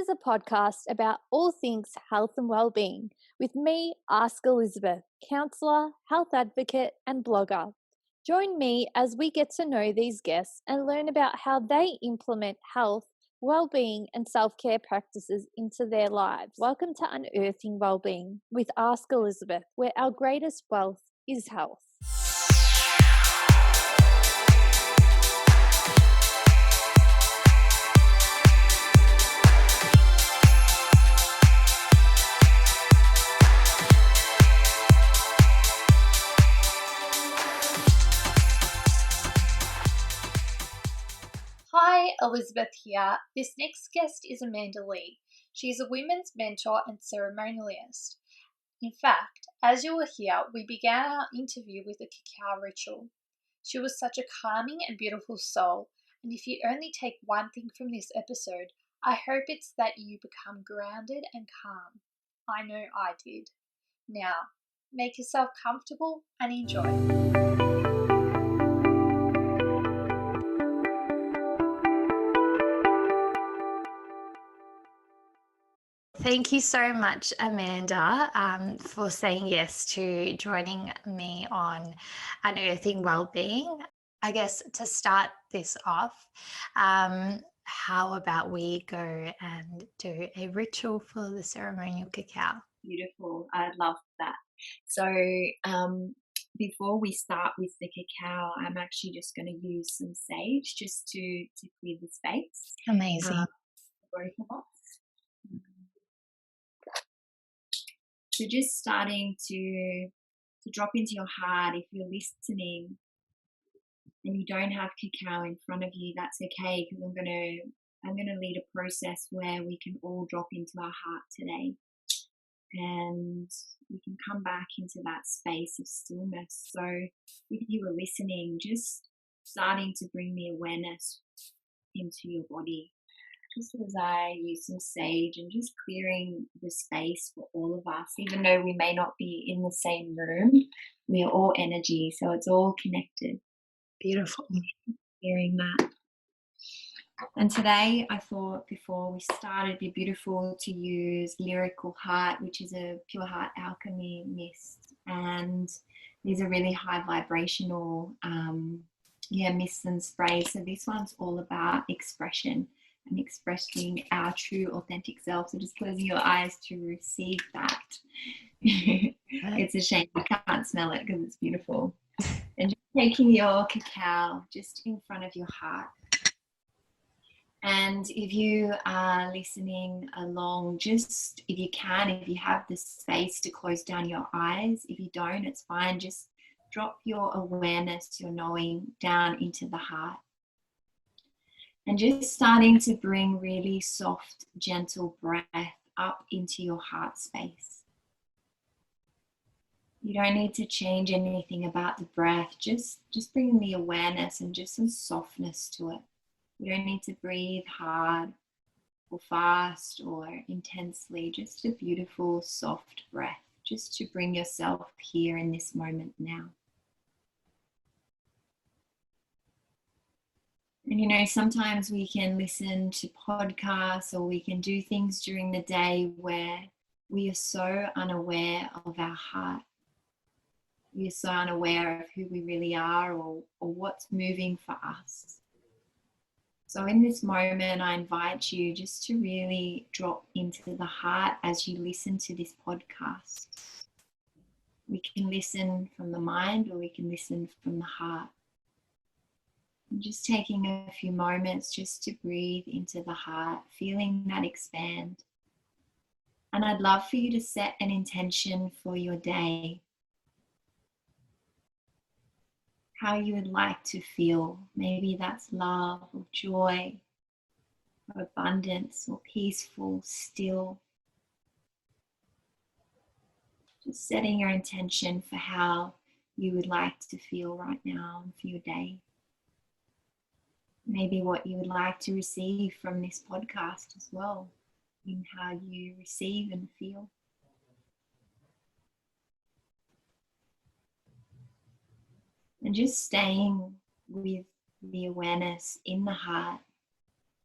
is a podcast about all things health and well-being with me, Ask Elizabeth, counsellor, health advocate, and blogger. Join me as we get to know these guests and learn about how they implement health, well-being, and self-care practices into their lives. Welcome to Unearthing Wellbeing with Ask Elizabeth, where our greatest wealth is health. Hi, Elizabeth here. This next guest is Amanda Lee. She is a women's mentor and ceremonialist. In fact, as you will hear, we began our interview with a cacao ritual. She was such a calming and beautiful soul, and if you only take one thing from this episode, I hope it's that you become grounded and calm. I know I did. Now, make yourself comfortable and enjoy. Thank you so much, Amanda, for saying yes to joining me on Unearthing Wellbeing. I guess to start this off, how about we go and do a ritual for the ceremonial cacao? Beautiful. I love that. So before we start with the cacao, I'm actually just going to use some sage just to clear the space. Amazing. Both of us. So just starting to drop into your heart. If you're listening and you don't have cacao in front of you, that's okay, because I'm gonna lead a process where we can all drop into our heart today, and we can come back into that space of stillness. So if you were listening, just starting to bring the awareness into your body, just as I use some sage and just clearing the space for all of us. Even though we may not be in the same room, we are all energy, so it's all connected. Beautiful. Hearing that. And today I thought before we started, it'd be beautiful to use Lyrical Heart, which is a pure heart alchemy mist. And these are really high vibrational mists and sprays. So this one's all about expression and expressing our true authentic self. So just closing your eyes to receive that. It's a shame you can't smell it because it's beautiful. And just taking your cacao just in front of your heart. And if you are listening along, just if you can, if you have the space to close down your eyes, if you don't, it's fine. Just drop your awareness, your knowing down into the heart. And just starting to bring really soft, gentle breath up into your heart space. You don't need to change anything about the breath, just bring the awareness and just some softness to it. You don't need to breathe hard or fast or intensely, just a beautiful, soft breath, just to bring yourself here in this moment now. And you know, sometimes we can listen to podcasts or we can do things during the day where we are so unaware of our heart. We are so unaware of who we really are or what's moving for us. So in this moment, I invite you just to really drop into the heart as you listen to this podcast. We can listen from the mind or we can listen from the heart. And just taking a few moments just to breathe into the heart, feeling that expand. And I'd love for you to set an intention for your day. How you would like to feel. Maybe that's love or joy or abundance or peaceful, still. Just setting your intention for how you would like to feel right now for your day. Maybe what you would like to receive from this podcast as well, in how you receive and feel. And just staying with the awareness in the heart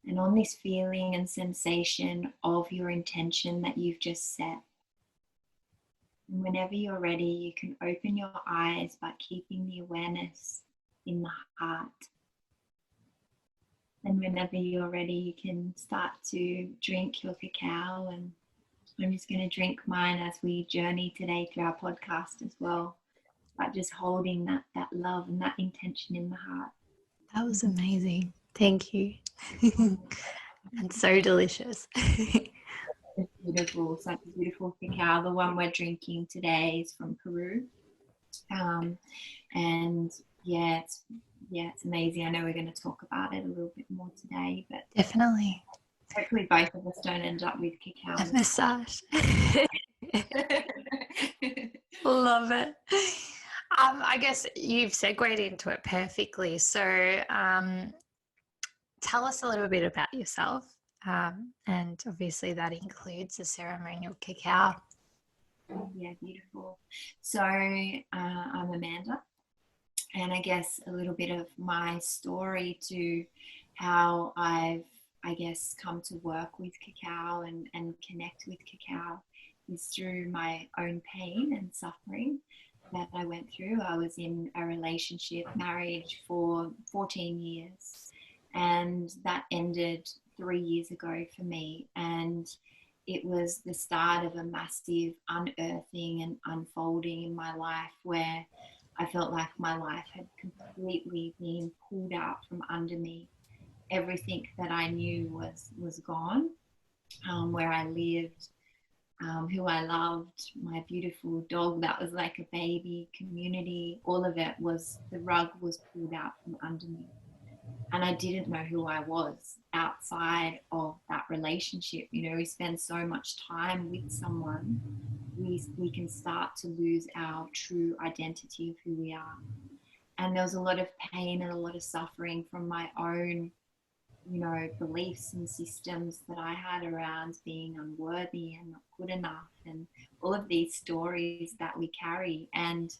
and on this feeling and sensation of your intention that you've just set. And whenever you're ready, you can open your eyes by keeping the awareness in the heart. And whenever you're ready, you can start to drink your cacao. And I'm just going to drink mine as we journey today through our podcast as well. But just holding that love and that intention in the heart. That was amazing. Thank you. And so delicious. It's beautiful, such a beautiful cacao. The one we're drinking today is from Peru. And it's amazing. I know we're going to talk about it a little bit more today, but definitely. Hopefully both of us don't end up with cacao. A massage. Love it. I guess you've segued into it perfectly. So tell us a little bit about yourself. And obviously that includes the ceremonial cacao. Yeah, beautiful. So I'm Amanda, and I guess a little bit of my story to how I've, come to work with cacao and connect with cacao is through my own pain and suffering that I went through. I was in a relationship, marriage for 14 years, and that ended 3 years ago for me. And it was the start of a massive unearthing and unfolding in my life where I felt like my life had completely been pulled out from under me. Everything that I knew was gone. Where I lived, who I loved, my beautiful dog that was like a baby, community, all of it the rug was pulled out from under me. And I didn't know who I was outside of that relationship. You know, we spend so much time with someone, we can start to lose our true identity of who we are. And there was a lot of pain and a lot of suffering from my own, beliefs and systems that I had around being unworthy and not good enough, and all of these stories that we carry. And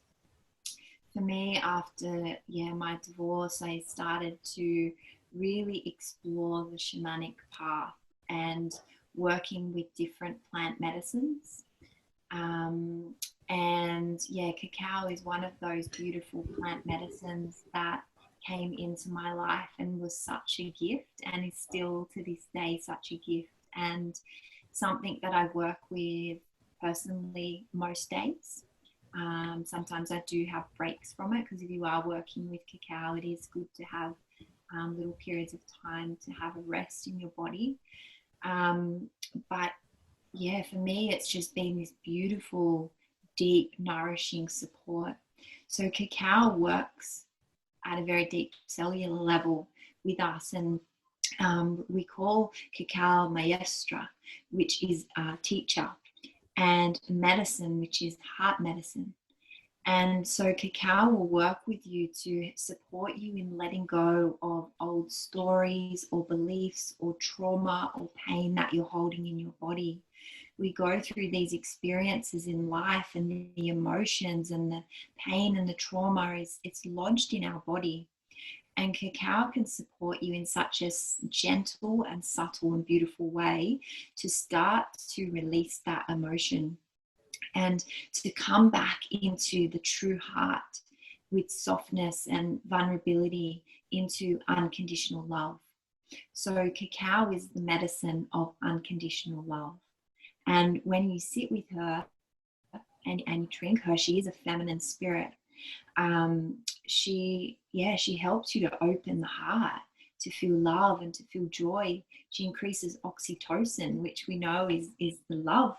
for me, after my divorce, I started to really explore the shamanic path and working with different plant medicines. Cacao is one of those beautiful plant medicines that came into my life and was such a gift, and is still to this day such a gift, and something that I work with personally most days. Sometimes I do have breaks from it, because if you are working with cacao, it is good to have little periods of time to have a rest in your body. For me, it's just been this beautiful, deep, nourishing support. So cacao works at a very deep cellular level with us, and we call cacao maestra, which is teacher, and medicine, which is heart medicine. And so cacao will work with you to support you in letting go of old stories or beliefs or trauma or pain that you're holding in your body. We go through these experiences in life, and the emotions and the pain and the trauma it's lodged in our body. And cacao can support you in such a gentle and subtle and beautiful way to start to release that emotion and to come back into the true heart with softness and vulnerability into unconditional love. So cacao is the medicine of unconditional love. And when you sit with her and you drink her, she is a feminine spirit. She helps you to open the heart, to feel love and to feel joy. She increases oxytocin, which we know is the love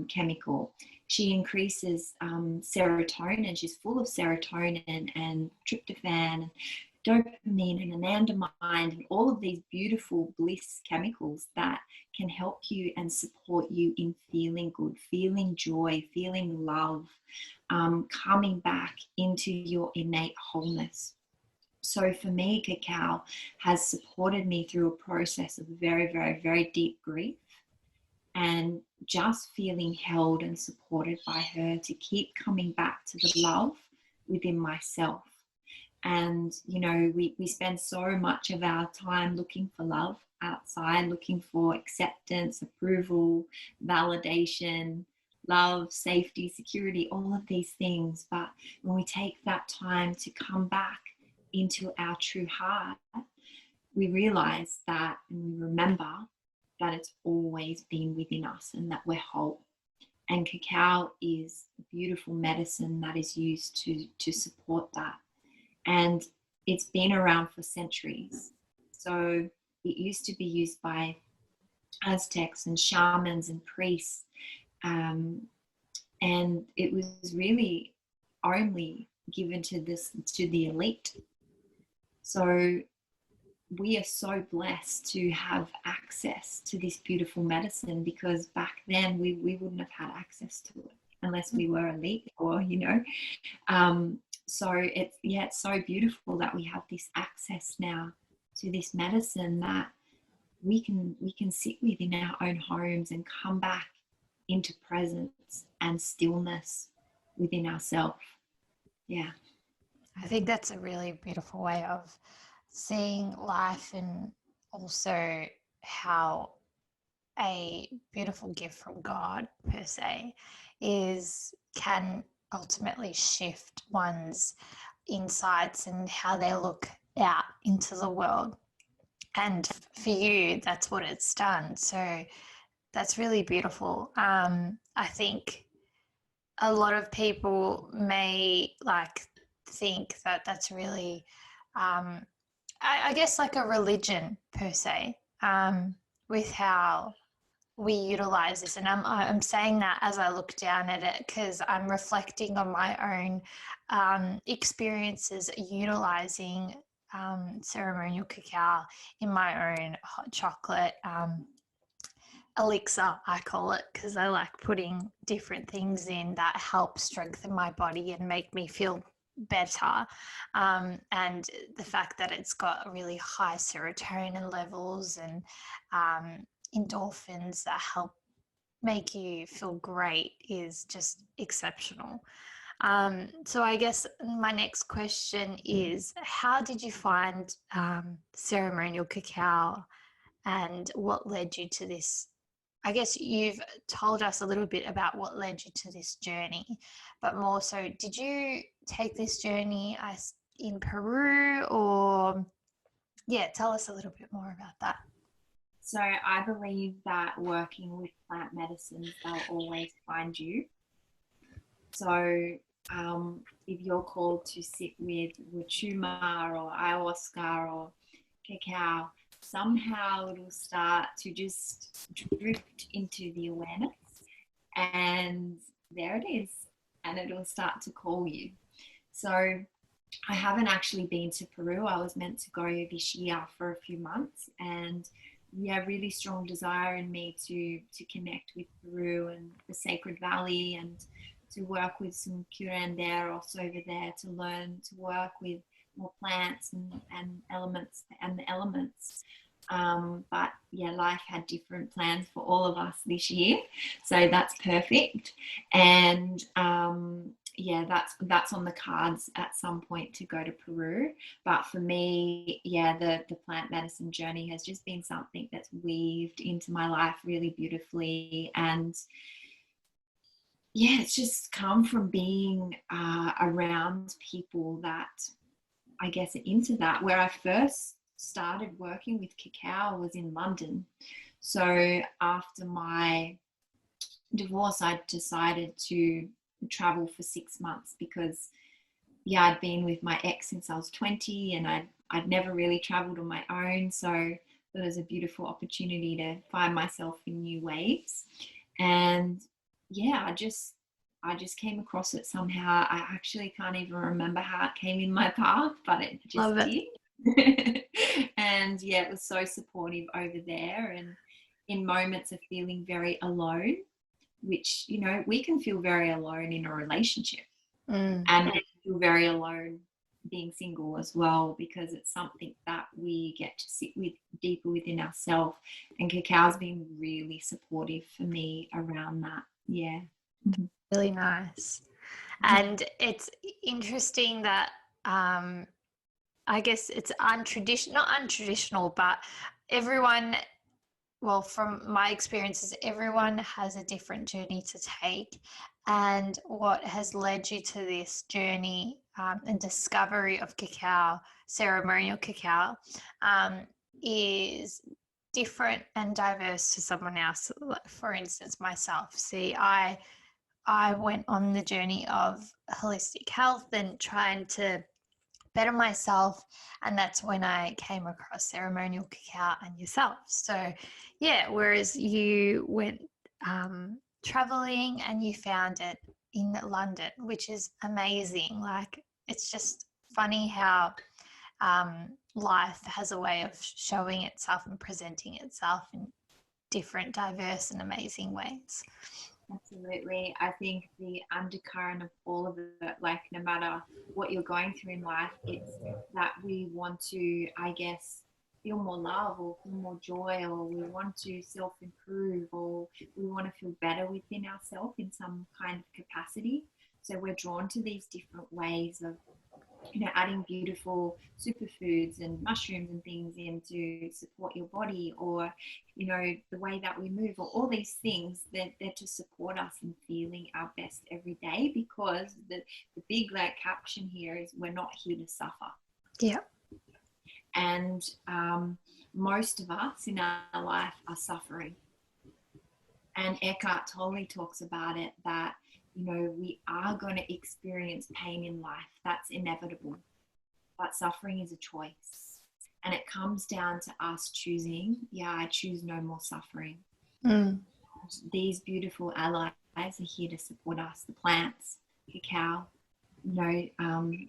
chemical. She increases serotonin. She's full of serotonin and tryptophan, dopamine and anandamide, and all of these beautiful bliss chemicals that can help you and support you in feeling good, feeling joy, feeling love, coming back into your innate wholeness. So for me, cacao has supported me through a process of very, very, very deep grief, and just feeling held and supported by her to keep coming back to the love within myself. And, you know, we spend so much of our time looking for love outside, looking for acceptance, approval, validation, love, safety, security, all of these things. But when we take that time to come back into our true heart, we realize that, and we remember that it's always been within us and that we're whole. And cacao is a beautiful medicine that is used to support that. And it's been around for centuries. So it used to be used by Aztecs and shamans and priests. And it was really only given to the elite. So we are so blessed to have access to this beautiful medicine, because back then we wouldn't have had access to it unless we were elite, or, you know. So it's so beautiful that we have this access now to this medicine that we can sit with in our own homes and come back into presence and stillness within ourselves. Yeah. I think that's a really beautiful way of seeing life, and also how a beautiful gift from God per se can ultimately shift one's insights and how they look out into the world. And for you, that's what it's done. So that's really beautiful. I think a lot of people may think that that's really, I guess, like a religion per se, with how we utilize this. And I'm saying that as I look down at it, because I'm reflecting on my own experiences utilizing ceremonial cacao in my own hot chocolate elixir, I call it, because I like putting different things in that help strengthen my body and make me feel better. And the fact that it's got really high serotonin levels and endorphins that help make you feel great is just exceptional. So I guess my next question is, how did you find ceremonial cacao, and what led you to this? I guess you've told us a little bit about what led you to this journey, but more so, did you take this journey in Peru, or tell us a little bit more about that. So I believe that working with plant medicines, they'll always find you. So if you're called to sit with wachuma or ayahuasca or cacao, somehow it'll start to just drift into the awareness, and there it is, and it'll start to call you. So I haven't actually been to Peru. I was meant to go this year for a few months, and really strong desire in me to connect with Peru and the Sacred Valley, and to work with some curanderos over there, to learn to work with more plants and elements and the elements. But life had different plans for all of us this year, so that's perfect. And that's on the cards at some point, to go to Peru. But for me, the plant medicine journey has just been something that's weaved into my life really beautifully. And it's just come from being around people that I guess are into that. Where I first started working with cacao was in London. So after my divorce, I decided to travel for 6 months, because I'd been with my ex since I was 20, and I'd never really traveled on my own. So it was a beautiful opportunity to find myself in new ways. And I just came across it somehow. I actually can't even remember how it came in my path, but it just did. And it was so supportive over there. And in moments of feeling very alone, which, we can feel very alone in a relationship, and feel very alone being single as well, because it's something that we get to sit with deeper within ourselves. And cacao's been really supportive for me around that. Really nice. And it's interesting that I guess it's untraditional, not untraditional, but everyone, well, from my experiences, everyone has a different journey to take. And what has led you to this journey and discovery of cacao, ceremonial cacao, is different and diverse to someone else. For instance, myself. See, I went on the journey of holistic health and trying to better myself, and that's when I came across ceremonial cacao and yourself. So yeah, whereas you went traveling and you found it in London, which is amazing. Like, it's just funny how life has a way of showing itself and presenting itself in different, diverse and amazing ways. Absolutely. I think the undercurrent of all of it, like no matter what you're going through in life, it's that we want to, I guess, feel more love or feel more joy, or we want to self-improve, or we want to feel better within ourselves in some kind of capacity. So we're drawn to these different ways of, adding beautiful superfoods and mushrooms and things in to support your body, or, the way that we move, or all these things that they're to support us in feeling our best every day, because the big caption here is we're not here to suffer. Yeah. And most of us in our life are suffering. And Eckhart Tolle talks about it, that we are going to experience pain in life. That's inevitable. But suffering is a choice. And it comes down to us choosing, I choose no more suffering. These beautiful allies are here to support us. The plants, cacao,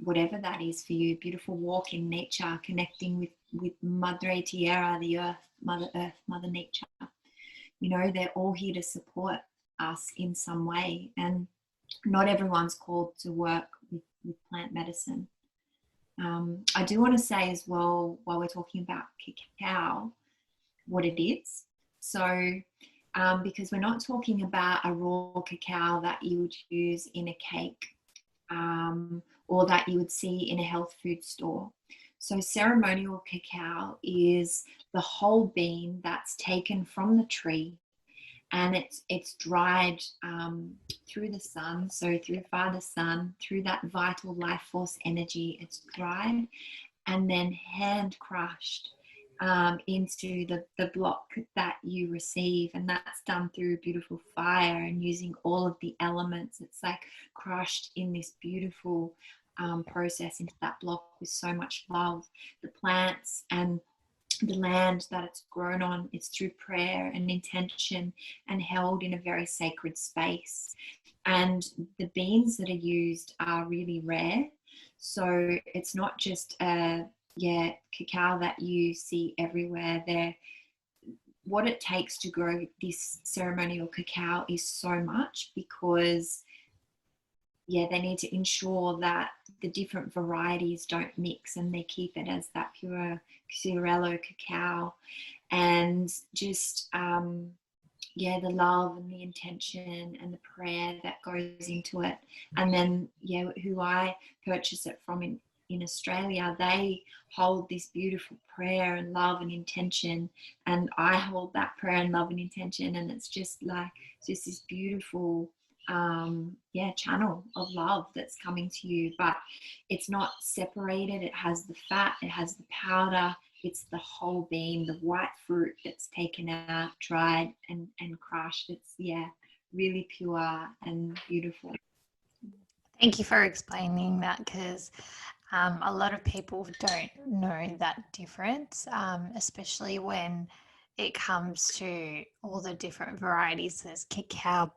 whatever that is for you. Beautiful walk in nature, connecting with Madre Tierra, the earth, Mother Earth, Mother Nature. They're all here to support us in some way. And not everyone's called to work with plant medicine. I do want to say as well, while we're talking about cacao, what it is. So, because we're not talking about a raw cacao that you would use in a cake, or that you would see in a health food store. So ceremonial cacao is the whole bean that's taken from the tree, and it's dried through the sun, so through Father Sun, through that vital life force energy. It's dried and then hand crushed into the block that you receive, and that's done through beautiful fire and using all of the elements. It's like crushed in this beautiful process into that block with so much love. The plants and the land that it's grown on, it's through prayer and intention and held in a very sacred space. And the beans that are used are really rare. So it's not just cacao that you see everywhere. What it takes to grow this ceremonial cacao is so much, because they need to ensure that the different varieties don't mix, and they keep it as that pure Cerello cacao. And just the love and the intention and the prayer that goes into it. And then who I purchase it from in Australia, they hold this beautiful prayer and love and intention, and I hold that prayer and love and intention, and it's just this beautiful channel of love that's coming to you. But it's not separated. It has the fat, it has the powder, it's the whole bean, the white fruit that's taken out, dried and crushed. It's really pure and beautiful. Thank you for explaining that, because a lot of people don't know that difference, especially when it comes to all the different varieties. There's cocoa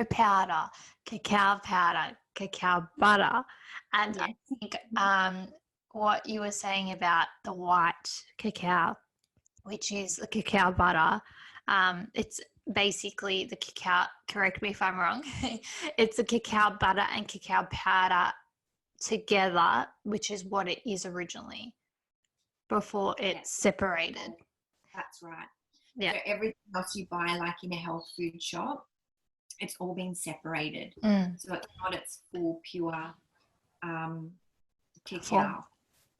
powder, cacao butter. And I think what you were saying about the white cacao, which is the cacao butter, it's basically the cacao, correct me if I'm wrong, it's the cacao butter and cacao powder together, which is what it is originally before it's separated. That's right. Yeah. So everything else you buy in a health food shop, it's all been separated. So it's not its full pure cacao.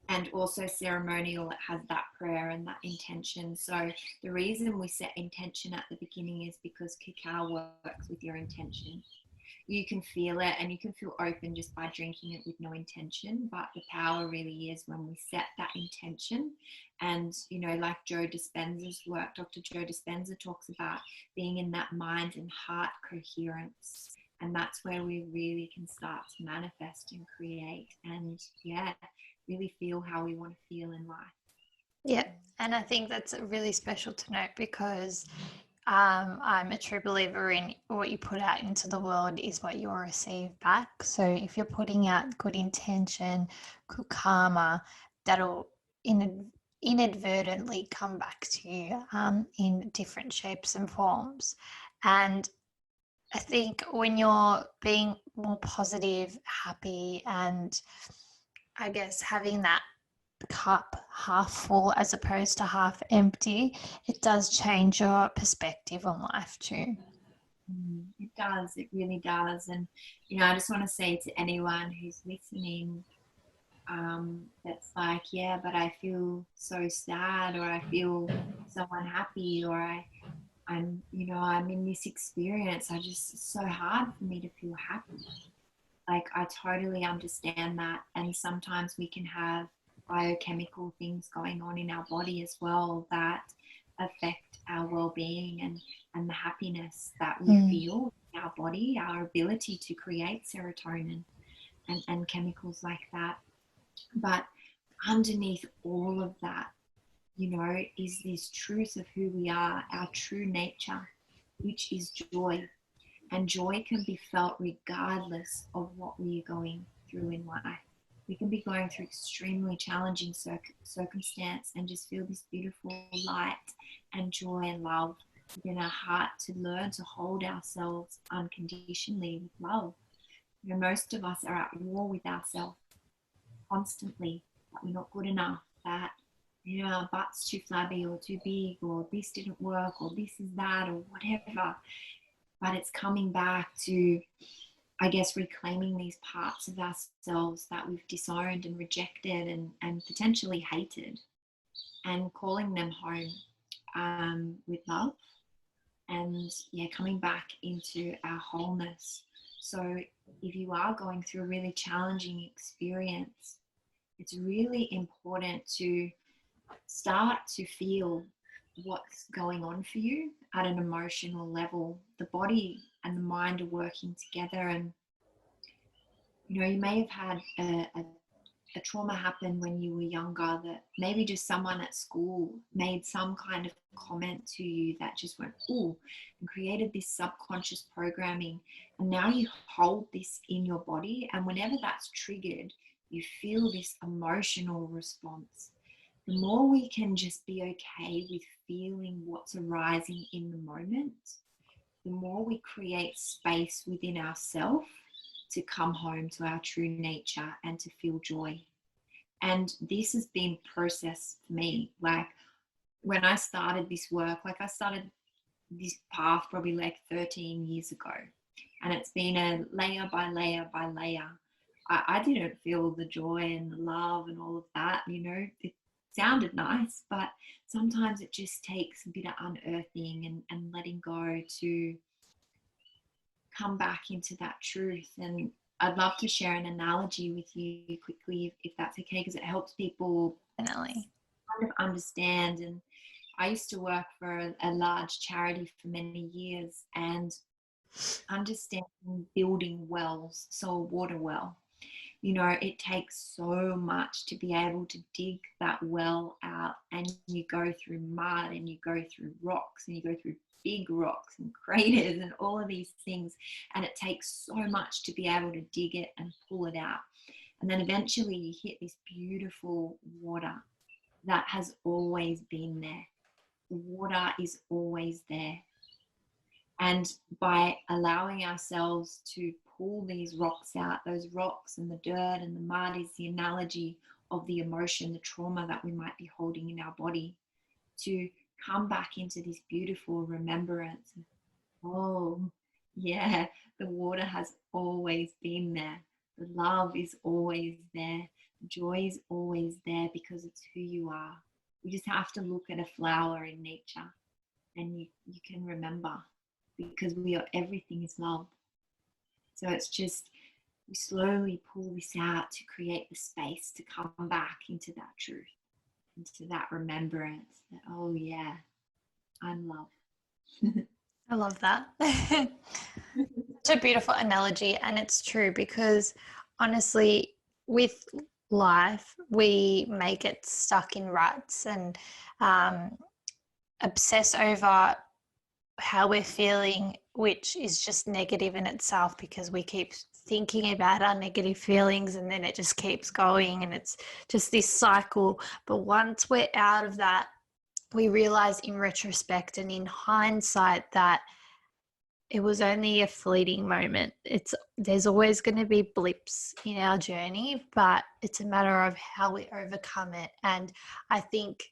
And also ceremonial, it has that prayer and that intention. So the reason we set intention at the beginning is because cacao works with your intention. You can feel it, and you can feel open just by drinking it with no intention, but the power really is when we set that intention. And like Joe Dispenza's work, Dr. Joe Dispenza talks about being in that mind and heart coherence, and that's where we really can start to manifest and create, and really feel how we want to feel in life. Yeah, and I think that's really special to note, because I'm a true believer in what you put out into the world is what you'll receive back. So if you're putting out good intention, good karma, that'll inadvertently come back to you in different shapes and forms. And I think when you're being more positive, happy, and I guess having that cup half full as opposed to half empty, it does change your perspective on life too. It does, it really does. And I just want to say to anyone who's listening, that's like, yeah, but I feel so sad, or I feel so unhappy, or I'm in this experience, it's so hard for me to feel happy. Like, I totally understand that. And sometimes we can have biochemical things going on in our body as well that affect our well-being and the happiness that we feel in our body, our ability to create serotonin and chemicals like that. But underneath all of that, is this truth of who we are, our true nature, which is joy. And joy can be felt regardless of what we are going through in life. We can be going through extremely challenging circumstance and just feel this beautiful light and joy and love within our heart, to learn to hold ourselves unconditionally with love. Most of us are at war with ourselves constantly, that we're not good enough, that our butt's too flabby or too big, or this didn't work, or this is that, or whatever. But it's coming back to, I guess, reclaiming these parts of ourselves that we've disowned and rejected and potentially hated, and calling them home with love, and coming back into our wholeness. So if you are going through a really challenging experience, it's really important to start to feel what's going on for you at an emotional level. The body and the mind are working together, and you may have had a trauma happen when you were younger, that maybe just someone at school made some kind of comment to you that just went, ooh, and created this subconscious programming. And now you hold this in your body, and whenever that's triggered, you feel this emotional response. The more we can just be okay with feeling what's arising in the moment, the more we create space within ourselves to come home to our true nature and to feel joy. And this has been processed for me. Like, when I started this work, I started this path probably 13 years ago. And it's been a layer by layer by layer. I didn't feel the joy and the love and all of that, It sounded nice, but sometimes it just takes a bit of unearthing and letting go to come back into that truth. And I'd love to share an analogy with you quickly, if that's okay, because it helps people Definitely kind of understand. And I used to work for a large charity for many years, and understanding building wells, so a water well, it takes so much to be able to dig that well out, and you go through mud, and you go through rocks, and you go through big rocks and craters and all of these things, and it takes so much to be able to dig it and pull it out. And then eventually you hit this beautiful water that has always been there. The water is always there. And by allowing ourselves to pull these rocks out, those rocks and the dirt and the mud is the analogy of the emotion, the trauma that we might be holding in our body, to come back into this beautiful remembrance. Oh, yeah, the water has always been there. The love is always there. joy is always there because it's who you are. You just have to look at a flower in nature and you can remember, because everything is love. So it's just, we slowly pull this out to create the space to come back into that truth, into that remembrance that, oh yeah, I'm love. I love that. It's a beautiful analogy, and it's true, because honestly, with life, we may get stuck in ruts and obsess over how we're feeling, which is just negative in itself, because we keep thinking about our negative feelings and then it just keeps going, and it's just this cycle. But once we're out of that, we realize in retrospect and in hindsight that it was only a fleeting moment. There's always going to be blips in our journey, but it's a matter of how we overcome it. And I think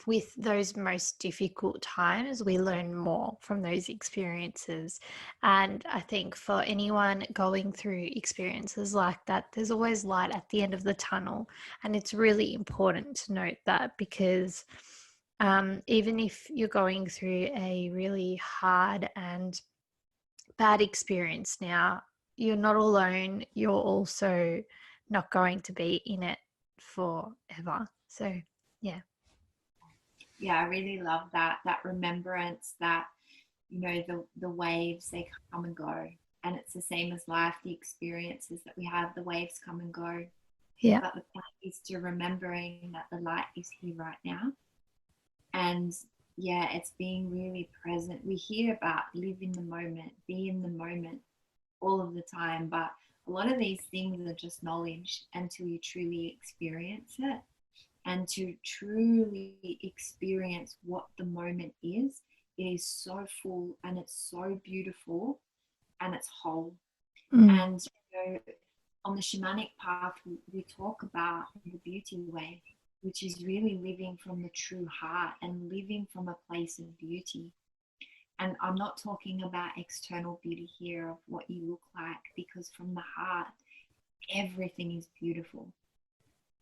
with those most difficult times, we learn more from those experiences. And I think for anyone going through experiences like that, there's always light at the end of the tunnel. And it's really important to note that, because even if you're going through a really hard and bad experience now, you're not alone. You're also not going to be in it forever. So, yeah. Yeah, I really love that remembrance that, you know, the waves, they come and go. And it's the same as life, the experiences that we have, the waves come and go. Yeah. But the point is to remembering that the light is here right now. And yeah, it's being really present. We hear about live in the moment, be in the moment all of the time, but a lot of these things are just knowledge until you truly experience it. And to truly experience what the moment is, it is so full and it's so beautiful and it's whole. And you know, on the shamanic path, we talk about the beauty way, which is really living from the true heart and living from a place of beauty. And I'm not talking about external beauty here of what you look like, because from the heart, everything is beautiful.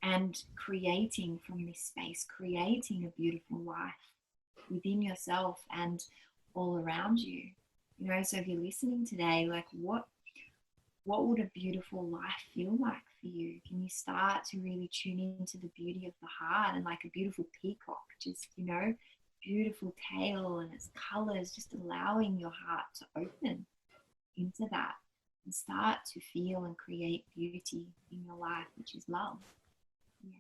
And creating from this space, creating a beautiful life within yourself and all around you. You know, so if you're listening today, like what would a beautiful life feel like for you? Can you start to really tune into the beauty of the heart, and like a beautiful peacock, just, you know, beautiful tail and its colors, just allowing your heart to open into that and start to feel and create beauty in your life, which is love. Yeah.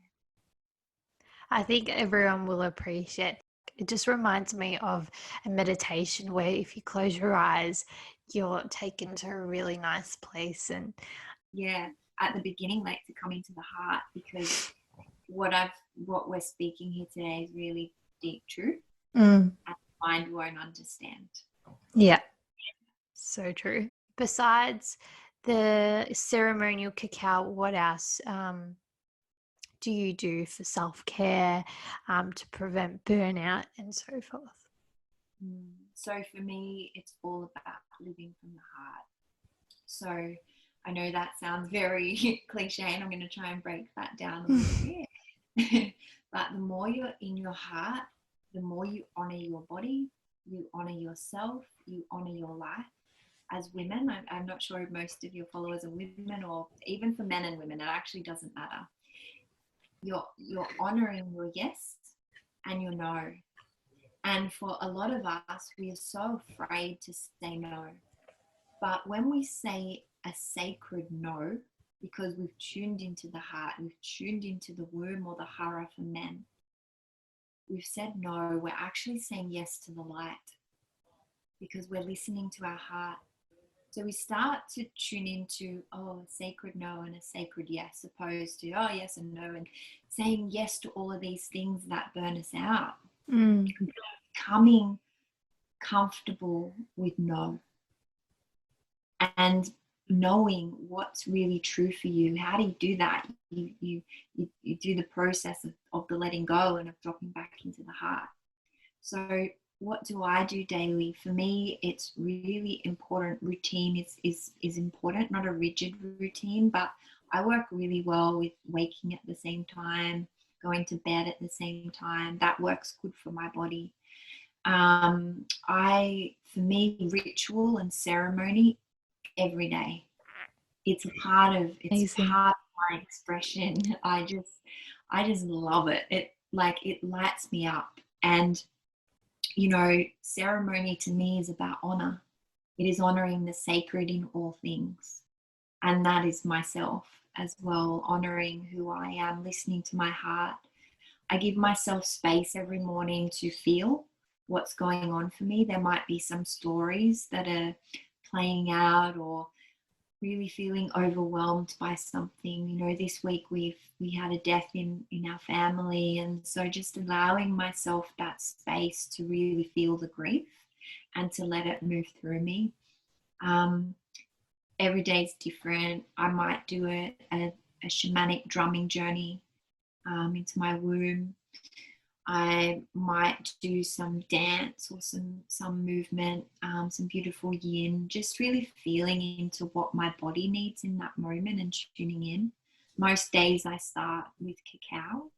I think everyone will appreciate. It just reminds me of a meditation where if you close your eyes, you're taken to a really nice place. And yeah, at the beginning, like to come into the heart, because what we're speaking here today is really deep truth, and the mind won't understand. Yeah, so true. Besides the ceremonial cacao, what else do you do for self-care, to prevent burnout and so forth? So for me, it's all about living from the heart. So I know that sounds very cliche, and I'm going to try and break that down a little bit. But the more you're in your heart, the more you honor your body, you honor yourself, you honor your life. As women, I'm not sure if most of your followers are women, or even for men and women, it actually doesn't matter. You're honoring your yes and your no. And for a lot of us, we are so afraid to say no. But when we say a sacred no, because we've tuned into the heart, we've tuned into the womb or the hara for men, we've said no, we're actually saying yes to the light, because we're listening to our heart. So we start to tune into, a sacred no and a sacred yes, opposed to, yes and no, and saying yes to all of these things that burn us out. Becoming comfortable with no, and knowing what's really true for you. How do you do that? You do the process of the letting go and of dropping back into the heart. So what do I do daily? For me, it's really important. Routine is important, not a rigid routine, but I work really well with waking at the same time, going to bed at the same time. That works good for my body. For me, ritual and ceremony every day. It's a part of my expression. I just love it. It lights me up. And ceremony to me is about honor. It is honoring the sacred in all things. And that is myself as well, honoring who I am, listening to my heart. I give myself space every morning to feel what's going on for me. There might be some stories that are playing out, or really feeling overwhelmed by something. This week we had a death in our family, and so just allowing myself that space to really feel the grief and to let it move through me. Every day is different. I might do a shamanic drumming journey into my womb. I might do some dance or some movement, some beautiful yin, just really feeling into what my body needs in that moment and tuning in. Most days I start with cacao.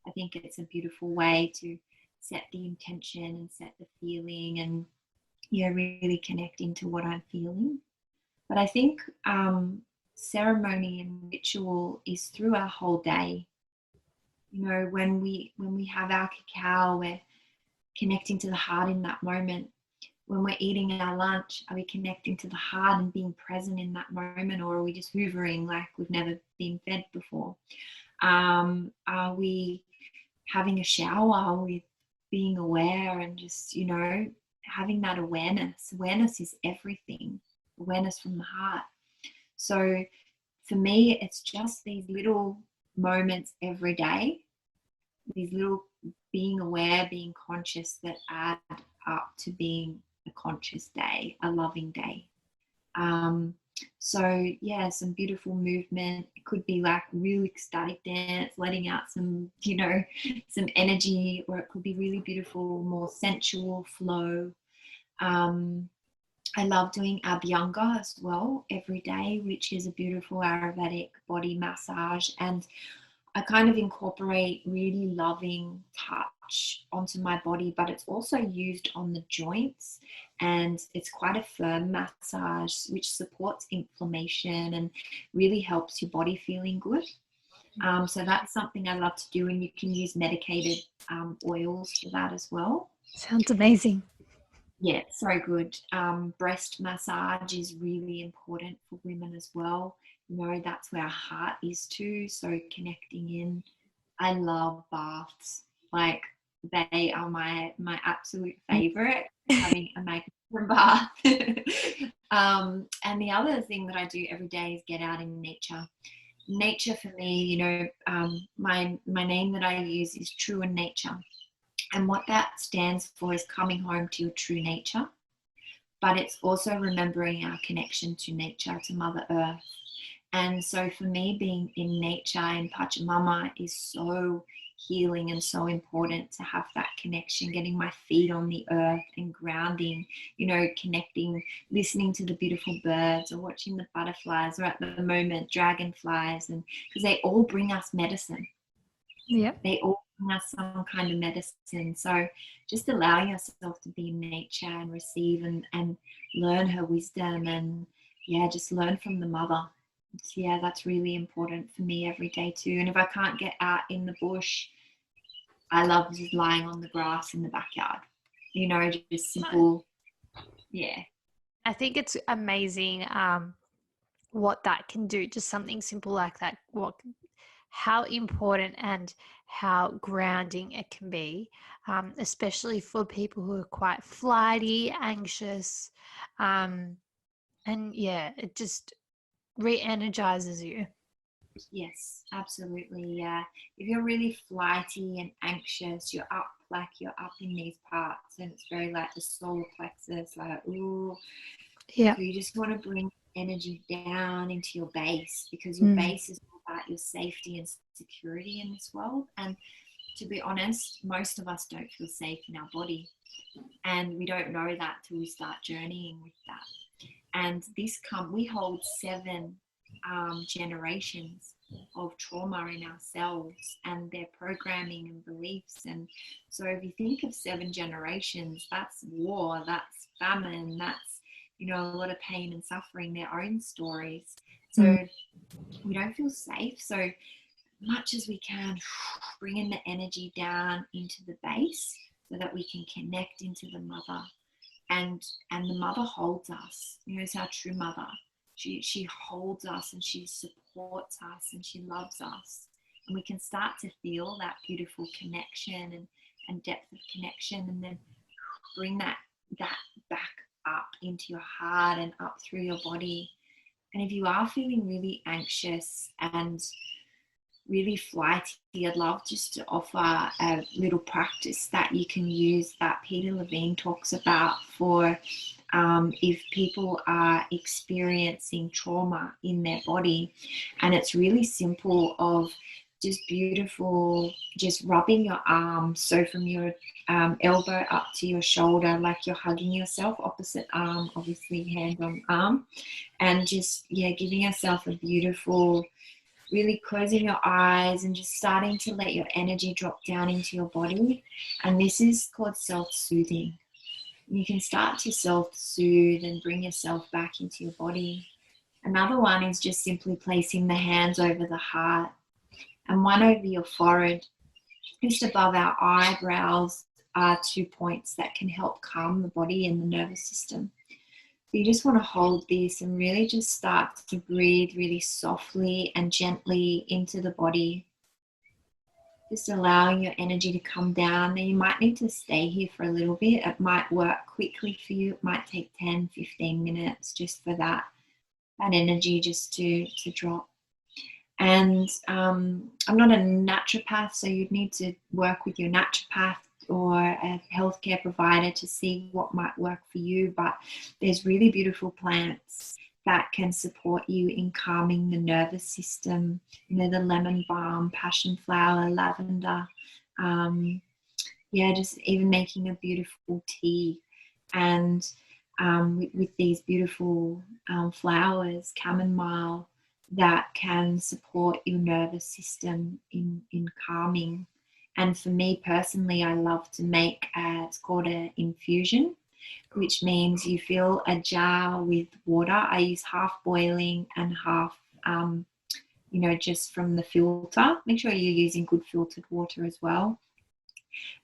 I think it's a beautiful way to set the intention and set the feeling, and really connect into what I'm feeling. But I think ceremony and ritual is through our whole day. When we have our cacao, we're connecting to the heart in that moment. When we're eating our lunch, are we connecting to the heart and being present in that moment, or are we just hoovering like we've never been fed before? Are we having a shower with being aware and just, having that awareness? Awareness is everything. Awareness from the heart. So for me, it's just these little moments every day, these little being aware, being conscious, that add up to being a conscious day, a loving day. Some beautiful movement. It could be like really ecstatic dance, letting out some energy, or it could be really beautiful, more sensual flow. I love doing Abhyanga as well every day, which is a beautiful Ayurvedic body massage. And I kind of incorporate really loving touch onto my body, but it's also used on the joints, and it's quite a firm massage which supports inflammation and really helps your body feeling good. So that's something I love to do, and you can use medicated oils for that as well. Sounds amazing. Yeah, so good. Breast massage is really important for women as well. That's where our heart is too. So connecting in. I love baths. Like, they are my absolute favorite, having a magnificent bath. And the other thing that I do every day is get out in nature. Nature for me, my name that I use is True in Nature. And what that stands for is coming home to your true nature. But it's also remembering our connection to nature, to Mother Earth. And so for me, being in nature in Pachamama is so healing and so important, to have that connection, getting my feet on the earth and grounding, connecting, listening to the beautiful birds, or watching the butterflies, or at the moment, dragonflies, and because they all bring us medicine. Yeah. They all bring us some kind of medicine. So just allowing yourself to be in nature and receive and learn her wisdom, and just learn from the mother. That's really important for me every day too. And if I can't get out in the bush, I love just lying on the grass in the backyard, just simple. Yeah. I think it's amazing what that can do, just something simple like that, how important and how grounding it can be, especially for people who are quite flighty, anxious, it just re-energizes you. Yes, absolutely. Yeah. If you're really flighty and anxious, you're up in these parts, and it's very like the solar plexus, like, ooh. Yeah. So you just want to bring energy down into your base, because your base is all about your safety and security in this world. And to be honest, most of us don't feel safe in our body, and we don't know that till we start journeying with that. And we hold 7 generations of trauma in ourselves and their programming and beliefs. And so if you think of 7 generations, that's war, that's famine, that's, you know, a lot of pain and suffering, their own stories. So we don't feel safe. So much as we can, bringing the energy down into the base so that we can connect into the mother. And the mother holds us. You know, it's our true mother. She holds us and she supports us and she loves us. And we can start to feel that beautiful connection and depth of connection, and then bring that back up into your heart and up through your body. And if you are feeling really anxious and really flighty, I'd love just to offer a little practice that you can use that Peter Levine talks about for if people are experiencing trauma in their body. And it's really simple, of just beautiful, just rubbing your arm. So from your elbow up to your shoulder, like you're hugging yourself, opposite arm, obviously hand on arm, and just, giving yourself a beautiful, really closing your eyes and just starting to let your energy drop down into your body. And this is called self-soothing. You can start to self-soothe and bring yourself back into your body. Another one is just simply placing the hands over the heart and one over your forehead. Just above our eyebrows are 2 points that can help calm the body and the nervous system. So you just want to hold this and really just start to breathe really softly and gently into the body. Just allowing your energy to come down. Now you might need to stay here for a little bit. It might work quickly for you. It might take 10, 15 minutes just for that energy just to drop. And I'm not a naturopath, so you'd need to work with your naturopath or a healthcare provider to see what might work for you. But there's really beautiful plants that can support you in calming the nervous system. You know, the lemon balm, passion flower, lavender. Just even making a beautiful tea. And with these beautiful flowers, chamomile, that can support your nervous system in calming. And for me personally, I love to make, it's called an infusion, which means you fill a jar with water. I use half boiling and half, just from the filter. Make sure you're using good filtered water as well.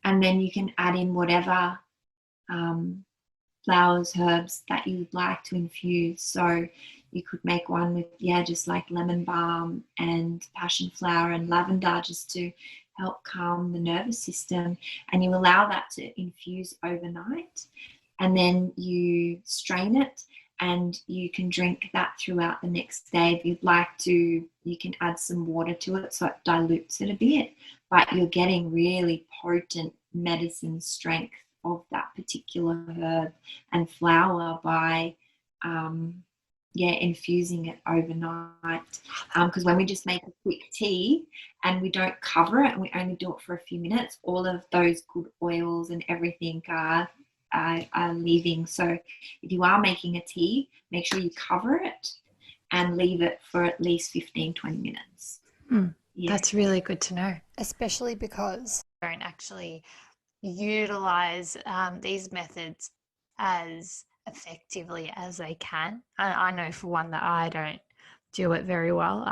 And then you can add in whatever flowers, herbs that you'd like to infuse. So you could make one with, just like lemon balm and passion flower and lavender, just to help calm the nervous system. And you allow that to infuse overnight. And then you strain it and you can drink that throughout the next day. If you'd like to, you can add some water to it so it dilutes it a bit. But you're getting really potent medicine strength of that particular herb and flower by infusing it overnight. Because when we just make a quick tea and we don't cover it and we only do it for a few minutes, all of those good oils and everything are leaving. So if you are making a tea, make sure you cover it and leave it for at least 15-20 minutes. That's really good to know, especially because I don't actually utilize these methods as effectively as they can. I know for one that I don't do it very well.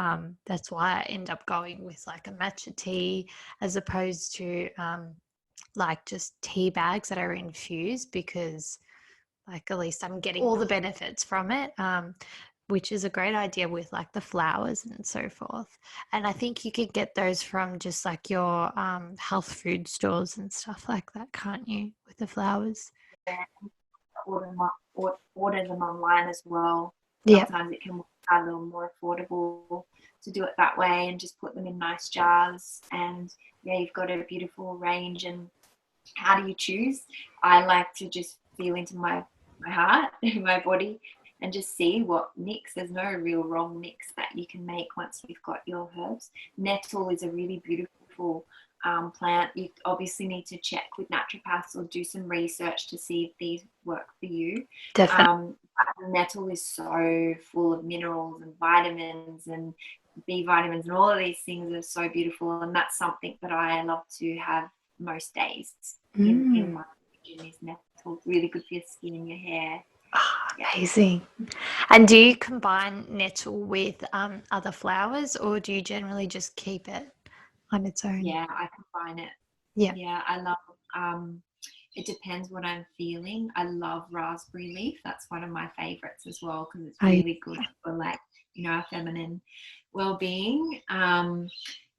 That's why I end up going with like a matcha tea as opposed to like just tea bags that are infused, because like at least I'm getting all the benefits from it, which is a great idea with like the flowers and so forth. And I think you could get those from just like your health food stores and stuff like that, can't you, with the flowers? Yeah, order them online as well. Yeah. Sometimes it can be a little more affordable to do it that way and just put them in nice jars. And you've got a beautiful range. And how do you choose? I like to just feel into my heart, my body, and just see what mix. There's no real wrong mix that you can make once you've got your herbs. Nettle is a really beautiful plant. You obviously need to check with naturopaths or do some research to see if these work for you. Definitely. But nettle is so full of minerals and vitamins and B vitamins, and all of these things are so beautiful. And that's something that I love to have most days in my kitchen is nettle. Really good for your skin and your hair. Oh, amazing. And do you combine nettle with other flowers, or do you generally just keep it on its own? Yeah, I combine it. Yeah. Yeah, I love it depends what I'm feeling. I love raspberry leaf. That's one of my favorites as well because it's really good for, like, you know, our feminine well-being.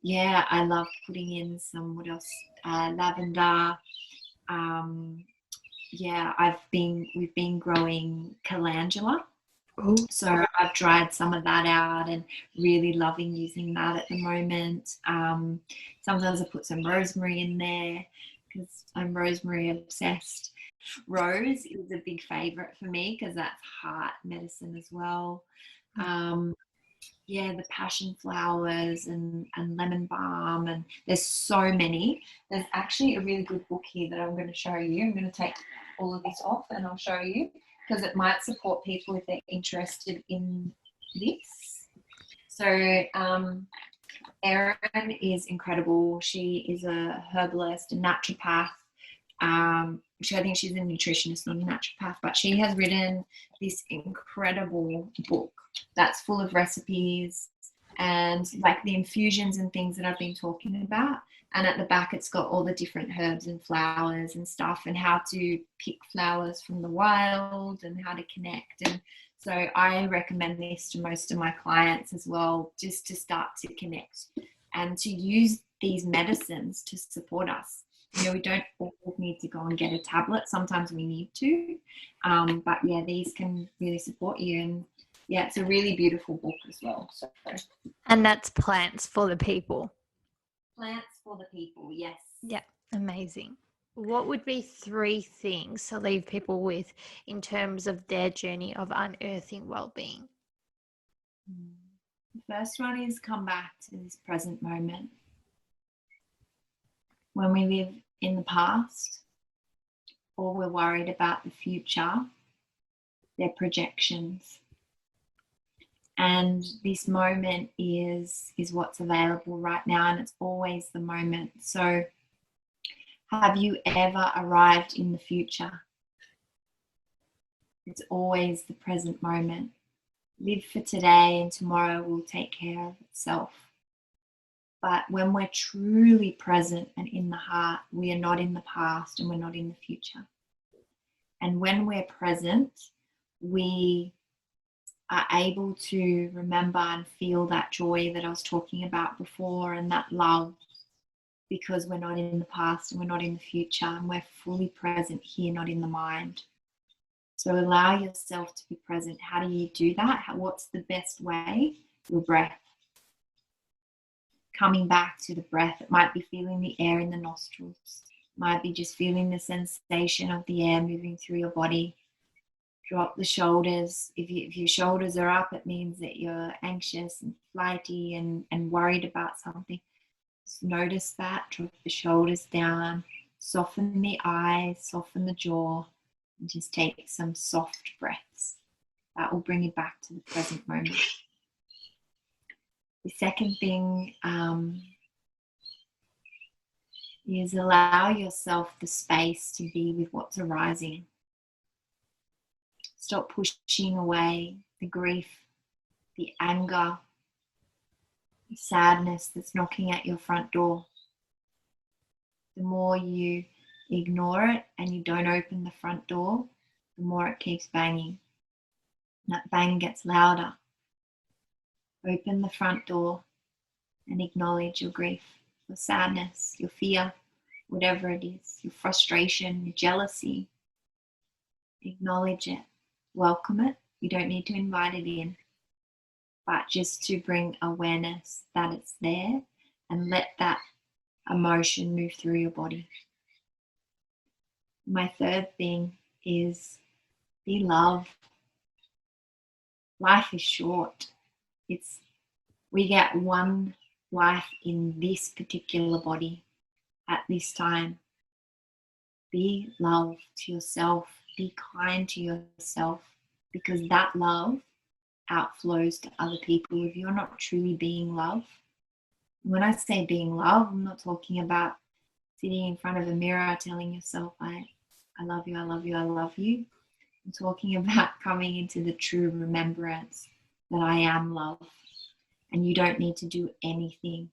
Yeah, I love putting in some, what else? Lavender. Yeah, we've been growing calendula. Ooh. So I've dried some of that out and really loving using that at the moment. Sometimes I put some rosemary in there because I'm rosemary obsessed. Rose is a big favorite for me because that's heart medicine as well. Yeah, the passion flowers and lemon balm, and there's so many. There's actually a really good book here that I'm going to show you. I'm going to take all of this off and I'll show you because it might support people if they're interested in this. So Erin is incredible. She is a herbalist, a naturopath. I think she's a nutritionist, not a naturopath, but she has written this incredible book that's full of recipes and like the infusions and things that I've been talking about. And at the back, it's got all the different herbs and flowers and stuff and how to pick flowers from the wild and how to connect. And so I recommend this to most of my clients as well, just to start to connect and to use these medicines to support us. You know, we don't always need to go and get a tablet. Sometimes we need to. But yeah, these can really support you. And yeah, it's a really beautiful book as well. So, And that's Plants for the People. Plants for the People, yes. Yeah, amazing. What would be 3 things to leave people with in terms of their journey of unearthing well-being? The first one is come back to this present moment. When we live in the past or we're worried about the future, they're projections. And this moment is what's available right now, and it's always the moment. So have you ever arrived in the future? It's always the present moment. Live for today and tomorrow will take care of itself. But when we're truly present and in the heart, we are not in the past and we're not in the future. And when we're present, we are able to remember and feel that joy that I was talking about before and that love, because we're not in the past and we're not in the future and we're fully present here, not in the mind. So allow yourself to be present. How do you do that? What's the best way? Your breath. Coming back to the breath. It might be feeling the air in the nostrils. It might be just feeling the sensation of the air moving through your body. Drop the shoulders. If your shoulders are up, it means that you're anxious and flighty and worried about something. Just notice that. Drop the shoulders down. Soften the eyes, soften the jaw, and just take some soft breaths. That will bring you back to the present moment. The second thing is allow yourself the space to be with what's arising. Stop pushing away the grief, the anger, the sadness that's knocking at your front door. The more you ignore it and you don't open the front door, the more it keeps banging. And that bang gets louder. Open the front door and acknowledge your grief, your sadness, your fear, whatever it is, your frustration, your jealousy. Acknowledge it. Welcome it. You don't need to invite it in, but just to bring awareness that it's there and let that emotion move through your body. My third thing is be love. Life is short. We get one life in this particular body. at this time. Be love to yourself. Be kind to yourself, because that love outflows to other people if you're not truly being love. When I say being love, I'm not talking about sitting in front of a mirror telling yourself, I love you, I love you, I love you. I'm talking about coming into the true remembrance that I am love. And you don't need to do anything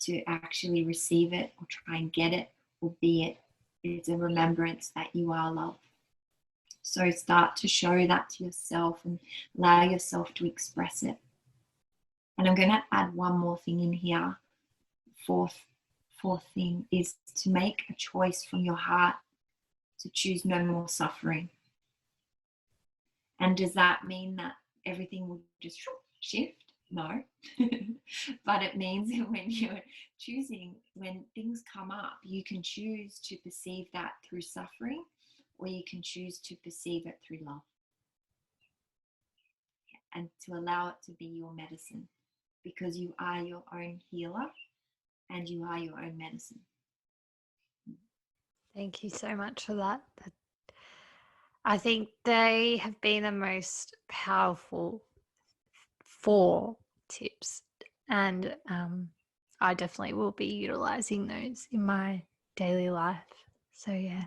to actually receive it or try and get it or be it. It's a remembrance that you are love. So start to show that to yourself and allow yourself to express it. And I'm going to add one more thing in here. Fourth thing is to make a choice from your heart to choose no more suffering. And does that mean that everything will just shift? No. But it means when you're choosing, when things come up, you can choose to perceive that through suffering, or you can choose to perceive it through love. And to allow it to be your medicine, because you are your own healer and you are your own medicine. Thank you so much for that. I think they have been the most powerful 4 tips, and I definitely will be utilizing those in my daily life. So yeah,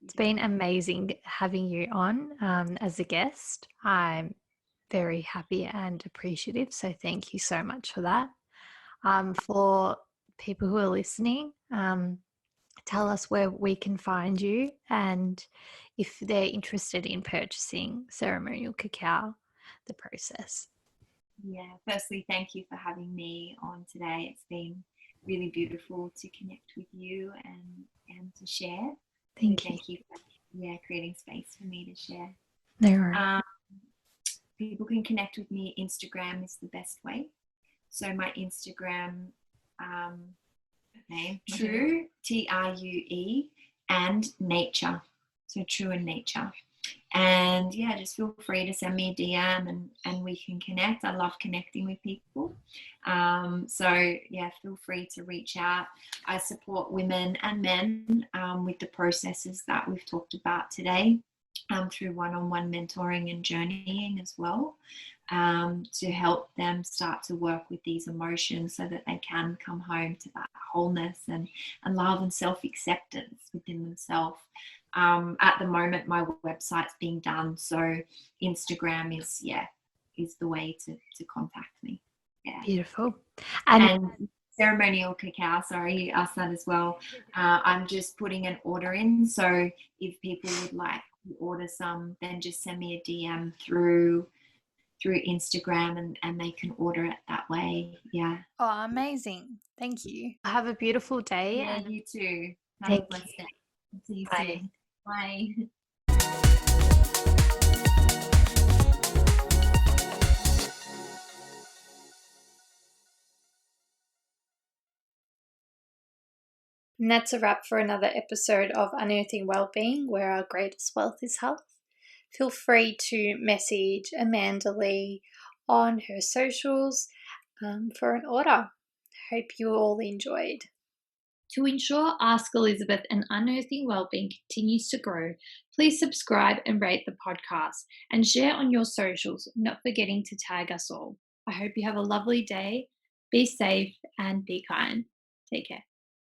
it's been amazing having you on as a guest. I'm very happy and appreciative, so thank you so much for that. For people who are listening, tell us where we can find you, and if they're interested in purchasing Ceremonial Cacao, the process. Yeah, firstly, thank you for having me on today. It's been really beautiful to connect with you and to share. Thank you for creating space for me to share. No worries. People can connect with me. Instagram is the best way. So my Instagram name, True, TRUE, and Nature. So True and Nature. And yeah, just feel free to send me a DM and we can connect. I love connecting with people. So yeah, feel free to reach out. I support women and men with the processes that we've talked about today, through one-on-one mentoring and journeying as well, to help them start to work with these emotions so that they can come home to that wholeness and love and self-acceptance within themselves. At the moment, my website's being done, so Instagram is the way to contact me. Yeah. Beautiful. And Ceremonial Cacao, sorry, you asked that as well. I'm just putting an order in, so if people would like to order some, then just send me a DM through Instagram and they can order it that way. Yeah. Oh, amazing. Thank you. Have a beautiful day. Yeah, you too. Have Thank a blessed you. day. See you Bye. soon. Bye. And that's a wrap for another episode of Unearthing Wellbeing, where our greatest wealth is health. Feel free to message Amanda Lee on her socials for an order. Hope you all enjoyed. To ensure Ask Elizabeth and Unearthing Wellbeing continues to grow, please subscribe and rate the podcast and share on your socials, not forgetting to tag us all. I hope you have a lovely day. Be safe and be kind. Take care.